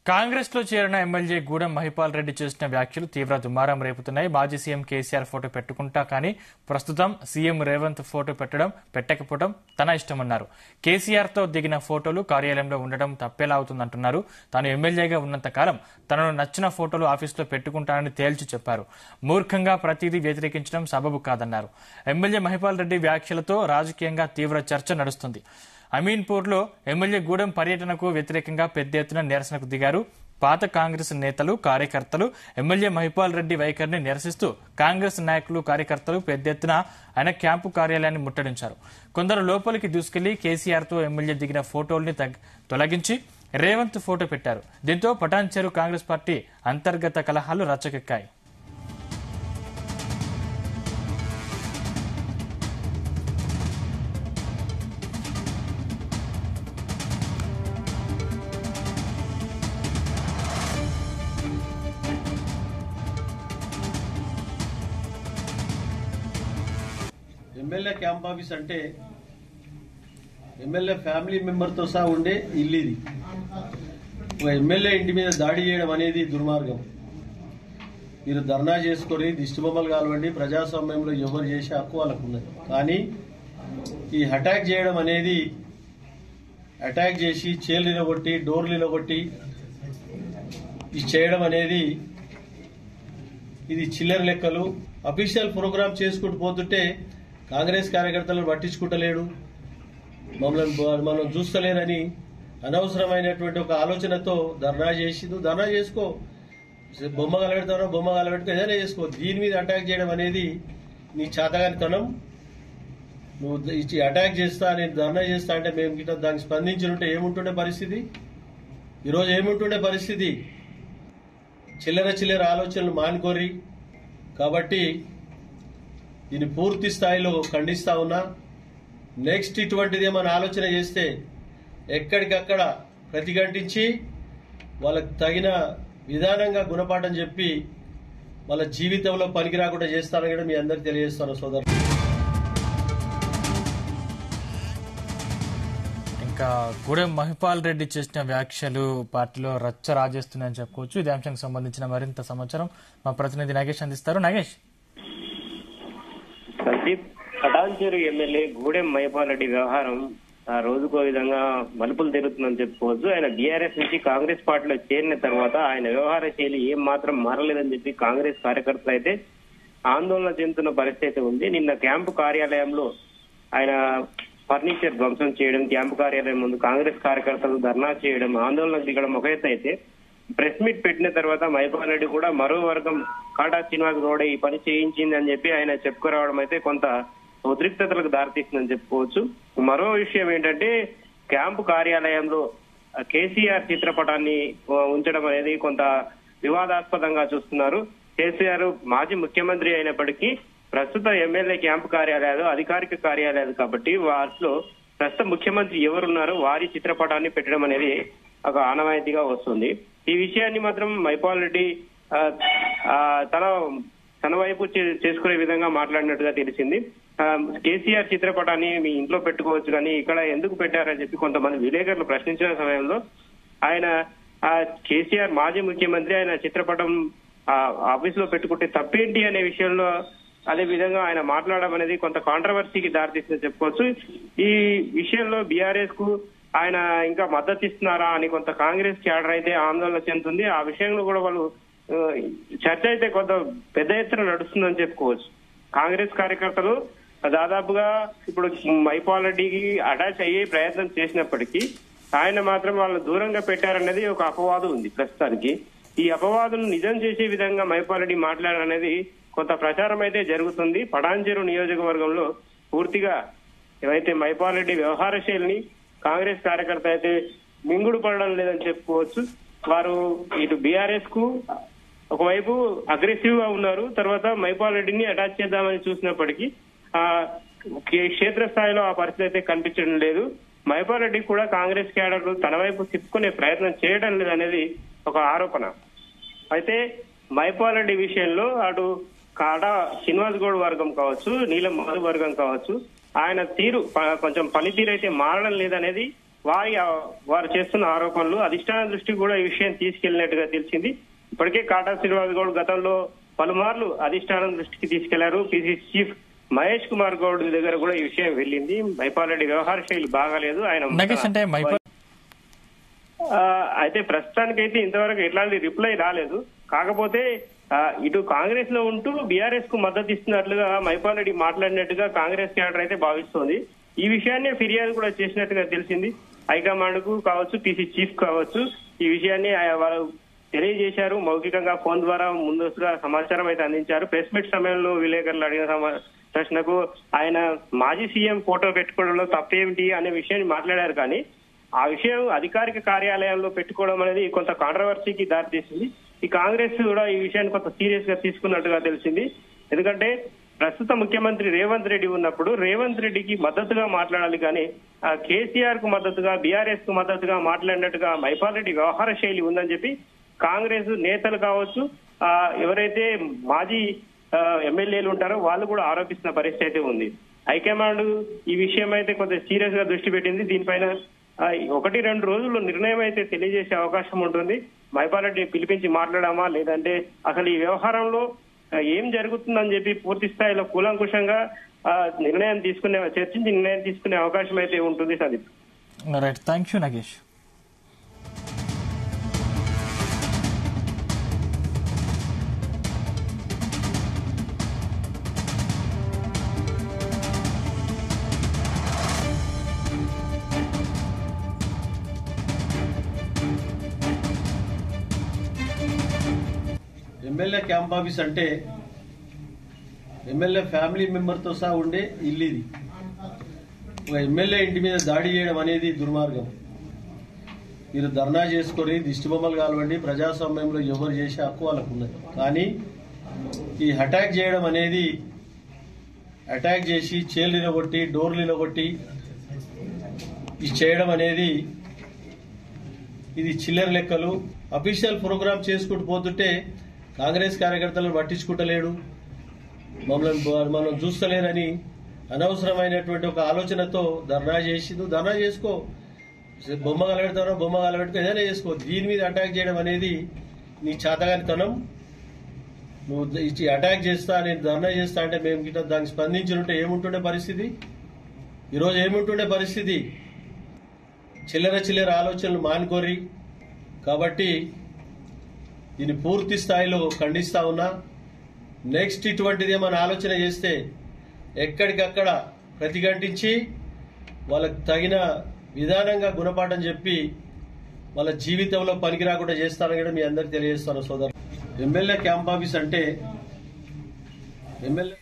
కాంగ్రెస్ లో చేరిన ఎమ్మెల్యే గూడెం మహిపాల్ రెడ్డి చేసిన వ్యాఖ్యలు తీవ్ర దుమారం రేపుతున్నాయి. మాజీ సీఎం కేసీఆర్ ఫోటో పెట్టుకుంటా కానీ ప్రస్తుతం సీఎం రేవంత్ ఫోటో పెట్టకపోవడం తన ఇష్టమన్నారు. కేసీఆర్ తో దిగిన ఫోటోలు కార్యాలయంలో ఉండడం తప్పేలా అవుతుందంటున్నారు. తాను ఎమ్మెల్యేగా ఉన్నంత కాలం తనను నచ్చిన ఫోటోలు ఆఫీసులో పెట్టుకుంటానని తేల్చి చెప్పారు. మూర్ఖంగా ప్రతిదీ వ్యతిరేకించడం సబబు కాదన్నారు. ఎమ్మెల్యే మహిపాల్ రెడ్డి వ్యాఖ్యలతో రాజకీయంగా తీవ్ర చర్చ నడుస్తుంది. అమీన్పూర్లో ఎమ్మెల్యే గూడెం పర్యటనకు వ్యతిరేకంగా పెద్ద ఎత్తున నిరసనకు దిగారు. పాత కాంగ్రెస్ నేతలు, కార్యకర్తలు ఎమ్మెల్యే మహిపాల్ రెడ్డి వైఖరిని నిరసిస్తూ కాంగ్రెస్ నాయకులు, కార్యకర్తలు పెద్ద ఎత్తున ఆయన క్యాంపు కార్యాలయాన్ని ముట్టడించారు. కొందరు లోపలికి దూసుకెళ్లి కేసీఆర్ తో ఎమ్మెల్యే దిగిన ఫోటోల్ని తొలగించి రేవంత్ ఫోటో పెట్టారు. దీంతో పటాన్చెరు కాంగ్రెస్ పార్టీ అంతర్గత కలహాలు రచ్చకెక్కాయి. ఎమ్మెల్యే క్యాంప్ ఆఫీస్ అంటే ఎమ్మెల్యే ఫ్యామిలీ మెంబర్తో సహా ఉండే ఇల్లు ఇది. ఒక ఎమ్మెల్యే ఇంటి మీద దాడి చేయడం అనేది దుర్మార్గం. మీరు ధర్నా చేసుకొని దిష్టిబొమ్మలు కానివ్వండి, ప్రజాస్వామ్యంలో ఎవరు చేసే హక్కు వాళ్ళకు ఉన్నది. కానీ ఈ అటాక్ చేయడం అనేది, అటాక్ చేసి చైర్లు నిలగొట్టి, డోర్లు నిలగొట్టి ఇది చేయడం అనేది ఇది చిల్లర లెక్కలు. అఫీషియల్ ప్రోగ్రామ్ చేసుకుంటూ పోతుంటే కాంగ్రెస్ కార్యకర్తలను పట్టించుకుంటలేడు, మనం చూస్తలేనని అనవసరమైనటువంటి ఒక ఆలోచనతో ధర్నా చేసి, నువ్వు ధర్నా చేసుకో, బొమ్మ కలబెడతానో బొమ్మ కలబెట్టుకో, ఏదైనా చేసుకో. దీని మీద అటాక్ చేయడం అనేది నీ చేతగానితనం. నువ్వు అటాక్ చేస్తా, నేను ధర్నా చేస్తా అంటే మేము గిట్ట దానికి స్పందించుంటే ఏముంటుండే పరిస్థితి? ఈరోజు ఏముంటుండే పరిస్థితి? చిల్లర ఆలోచనలు మానుకోరి. కాబట్టి దీన్ని పూర్తి స్థాయిలో ఖండిస్తా ఉన్నా. నెక్స్ట్ ఇటువంటిది ఏమైనా ఆలోచన చేస్తే ఎక్కడికక్కడ ప్రతిఘటించి వాళ్ళకి తగిన విధానంగా గుణపాఠం చెప్పి వాళ్ళ జీవితంలో పనికి రాకుండా చేస్తానని కూడా మీ అందరికి తెలియజేస్తాను సోదరు. ఇంకా గూడెం మహిపాల్ రెడ్డి చేసిన వ్యాఖ్యలు పార్టీలో రచ్చ రాజేస్తున్నాయని చెప్పుకోవచ్చు. ఇదే అంశానికి సంబంధించిన మరింత సమాచారం మా ప్రతినిధి నాగేష్ అందిస్తారు. నాగేష్, సందీప్, పటాన్చెరు ఎమ్మెల్యే గూడెం మహిపాల్ రెడ్డి వ్యవహారం రోజుకో విధంగా మలుపులు తిరుగుతుందని చెప్పుకోవచ్చు. ఆయన బీఆర్ఎస్ నుంచి కాంగ్రెస్ పార్టీలో చేరిన తర్వాత ఆయన వ్యవహార శైలి ఏం మాత్రం మారలేదని చెప్పి కాంగ్రెస్ కార్యకర్తలు అయితే ఆందోళన చెందుతున్న పరిస్థితి ఉంది. నిన్న క్యాంపు కార్యాలయంలో ఆయన ఫర్నిచర్ ధ్వంసం చేయడం, క్యాంపు కార్యాలయం ముందు కాంగ్రెస్ కార్యకర్తలు ధర్నా చేయడం, ఆందోళన దిగడం ఒక ఎత్తు అయితే, ప్రెస్ మీట్ పెట్టిన తర్వాత మహిపాల్ రెడ్డి కూడా మరో వర్గం కాటా శ్రీనివాస్ గౌడ ఈ పని చేయించింది అని చెప్పి ఆయన చెప్పుకురావడం అయితే కొంత ఉద్రిక్తతలకు దారితీస్తుందని చెప్పుకోవచ్చు. మరో విషయం ఏంటంటే, క్యాంపు కార్యాలయంలో కేసీఆర్ చిత్రపటాన్ని ఉంచడం అనేది కొంత వివాదాస్పదంగా చూస్తున్నారు. కేసీఆర్ మాజీ ముఖ్యమంత్రి అయినప్పటికీ ప్రస్తుత ఎమ్మెల్యే క్యాంపు కార్యాలయాలు అధికారిక కార్యాలయాలు కాబట్టి వాటిలో ప్రస్తుత ముఖ్యమంత్రి ఎవరున్నారో వారి చిత్రపటాన్ని పెట్టడం అనేది ఒక ఆనవాయితీగా వస్తుంది. ఈ విషయాన్ని మాత్రం మహిపాల్ రెడ్డి తన వైపు చేసుకునే విధంగా మాట్లాడినట్టుగా తెలిసింది. కేసీఆర్ చిత్రపటాన్ని మీ ఇంట్లో పెట్టుకోవచ్చు కానీ ఇక్కడ ఎందుకు పెట్టారని చెప్పి కొంతమంది విలేకరులు ప్రశ్నించిన సమయంలో ఆయన కేసీఆర్ మాజీ ముఖ్యమంత్రి, ఆయన చిత్రపటం ఆఫీస్ లో పెట్టుకుంటే తప్పేంటి అనే విషయంలో అదే విధంగా ఆయన మాట్లాడడం అనేది కొంత కాంట్రవర్సీకి దారితీస్తుందని చెప్పుకోవచ్చు. ఈ విషయంలో బీఆర్ఎస్ కు ఆయన ఇంకా మద్దతు ఇస్తున్నారా అని కొంత కాంగ్రెస్ క్యాడర్ అయితే ఆందోళన చెందుతుంది. ఆ విషయంలో కూడా వాళ్ళు చర్చ అయితే కొంత పెద్ద ఎత్తున నడుస్తుందని చెప్పుకోవచ్చు. కాంగ్రెస్ కార్యకర్తలు దాదాపుగా ఇప్పుడు మహిపాల్ రెడ్డికి అటాచ్ అయ్యే ప్రయత్నం చేసినప్పటికీ ఆయన మాత్రం వాళ్ళు దూరంగా పెట్టారనేది ఒక అపవాదం ఉంది ప్రస్తుతానికి. ఈ అపవాదును నిజం చేసే విధంగా మహిపాల్ రెడ్డి మాట్లాడారనేది కొంత ప్రచారం అయితే జరుగుతుంది. పటాన్చెరు నియోజకవర్గంలో పూర్తిగా ఏవైతే మహిపాల్ రెడ్డి వ్యవహార శైలిని కాంగ్రెస్ కార్యకర్త అయితే మింగుడు పడడం లేదని చెప్పుకోవచ్చు. వారు ఇటు బీఆర్ఎస్ కు ఒకవైపు అగ్రెసివ్ గా ఉన్నారు, తర్వాత మహిపాల్ రెడ్డిని అటాచ్ చేద్దామని చూసినప్పటికీ క్షేత్రస్థాయిలో ఆ పరిస్థితి అయితే కనిపించడం లేదు. మహిపాల్ రెడ్డి కూడా కాంగ్రెస్ క్యాడర్ తన వైపు తిప్పుకునే ప్రయత్నం చేయడం లేదనేది ఒక ఆరోపణ. అయితే మహిపాల్ రెడ్డి విషయంలో అటు కాటా శ్రీనివాస్ గౌడ్ వర్గం కావచ్చు, నీలం మధు వర్గం కావచ్చు, ఆయన తీరు కొంచెం పనితీరు అయితే మారడం లేదనేది వారు చేస్తున్న ఆరోపణలు అధిష్టానం దృష్టికి కూడా ఈ విషయం తీసుకెళ్లినట్టుగా తెలిసింది. ఇప్పటికే కాటా శ్రీనివాస్ గౌడ్ గతంలో పలుమార్లు అధిష్టానం దృష్టికి తీసుకెళ్లారు. పిసిసి చీఫ్ మహేష్ కుమార్ గౌడ్ దగ్గర కూడా ఈ విషయం వెళ్ళింది. మైపాల్ రెడ్డి వ్యవహార శైలి బాగాలేదు, ఆయన అయితే ప్రస్తుతానికైతే ఇంతవరకు ఎట్లాంటి రిప్లై రాలేదు. కాకపోతే ఇటు కాంగ్రెస్ లో ఉంటూ బీఆర్ఎస్ కు మద్దతు ఇస్తున్నట్లుగా మైపాల్ రెడ్డి మాట్లాడినట్టుగా కాంగ్రెస్ క్యాడర్ అయితే భావిస్తోంది. ఈ విషయాన్ని ఫిర్యాదు కూడా చేసినట్టుగా తెలిసింది. హైకమాండ్ కు కావచ్చు, పిసి చీఫ్ కావచ్చు, ఈ విషయాన్ని వాళ్ళు తెలియజేశారు. మౌఖికంగా ఫోన్ ద్వారా ముందస్తుగా సమాచారం అయితే అందించారు. ప్రెస్ మీట్ సమయంలో విలేకరులు అడిగిన ప్రశ్నకు ఆయన మాజీ సీఎం ఫోటో పెట్టుకోవడంలో తప్పేమిటి అనే విషయాన్ని మాట్లాడారు. కానీ ఆ విషయం అధికారిక కార్యాలయాల్లో పెట్టుకోవడం అనేది కొంత కాంట్రవర్సీకి దారితీసింది. ఈ కాంగ్రెస్ కూడా ఈ విషయాన్ని కొంత సీరియస్ గా తీసుకున్నట్టుగా తెలిసింది. ఎందుకంటే ప్రస్తుత ముఖ్యమంత్రి రేవంత్ రెడ్డి ఉన్నప్పుడు రేవంత్ రెడ్డికి మద్దతుగా మాట్లాడాలి, కానీ కేసీఆర్ కు మద్దతుగా, బీఆర్ఎస్ కు మద్దతుగా మాట్లాడినట్టుగా మైపాల్ రెడ్డి వ్యవహార శైలి ఉందని చెప్పి కాంగ్రెస్ నేతలు కావచ్చు, ఎవరైతే మాజీ ఎమ్మెల్యేలు ఉంటారో వాళ్ళు కూడా ఆరోపిస్తున్న పరిస్థితి అయితే ఉంది. హైకమాండ్ ఈ విషయం అయితే కొంత సీరియస్ గా దృష్టి పెట్టింది. దీనిపైన 1-2 రోజుల్లో నిర్ణయం అయితే తెలియజేసే అవకాశం ఉంటుంది. మైపాల్ రెడ్డి పిలిపించి మాట్లాడామా, లేదంటే అసలు ఈ వ్యవహారంలో ఏం జరుగుతుందని చెప్పి పూర్తి స్థాయిలో కూలంకుషంగా చర్చించి నిర్ణయం తీసుకునే అవకాశం అయితే ఉంటుంది. Sandeep. Right, thank you Nagesh. MLA camp office అంటే ఎమ్మెల్యే ఫ్యామిలీ మెంబర్ తో సహా ఉండే ఇల్లు ఇది. ఒక ఎమ్మెల్యే ఇంటి మీద దాడి చేయడం అనేది దుర్మార్గం. మీరు ధర్నా చేసుకొని దిష్టిబొమ్మలు కానివ్వండి, ప్రజాస్వామ్యంలో ఎవరు చేసే హక్కు వాళ్ళకు ఉన్నది. కానీ ఈ అటాక్ చేయడం అనేది, అటాక్ చేసి చైర్లు నిలగొట్టి, డోర్లు నిలగొట్టి ఇది చేయడం అనేది ఇది చిల్లర లెక్కలు. అఫీషియల్ ప్రోగ్రామ్ చేసుకుంటూ పోతుంటే కాంగ్రెస్ కార్యకర్తలను పట్టించుకుంటలేడు, మనం చూస్తలేరని అనవసరమైనటువంటి ఒక ఆలోచనతో ధర్నా చేసి, నువ్వు ధర్నా చేసుకో, బొమ్మ కలబెడతానో బొమ్మ కలబెట్టుకో, ఏదైనా చేసుకో. దీని మీద అటాక్ చేయడం అనేది నీ చేతగానితనం. నువ్వు ఇచ్చి అటాక్ చేస్తా, నేను ధర్నా చేస్తా అంటే మేము గిట్ట దానికి స్పందించుంటే ఏముంటుండే పరిస్థితి? ఈరోజు ఏముంటుండే పరిస్థితి? చిల్లర ఆలోచనలు మానుకోరి. కాబట్టి దీన్ని పూర్తి స్థాయిలో ఖండిస్తా ఉన్నా. నెక్స్ట్ ఇటువంటిది ఏమైనా ఆలోచన చేస్తే ఎక్కడికక్కడ ప్రతిఘటించి వాళ్ళకు తగిన విధానంగా గుణపాఠం చెప్పి వాళ్ళ జీవితంలో పనికి రాకుండా చేస్తానని కూడా మీ అందరికి తెలియజేస్తాను సోదరు. ఎమ్మెల్యే క్యాంప్ ఆఫీస్ అంటే ఎమ్మెల్యే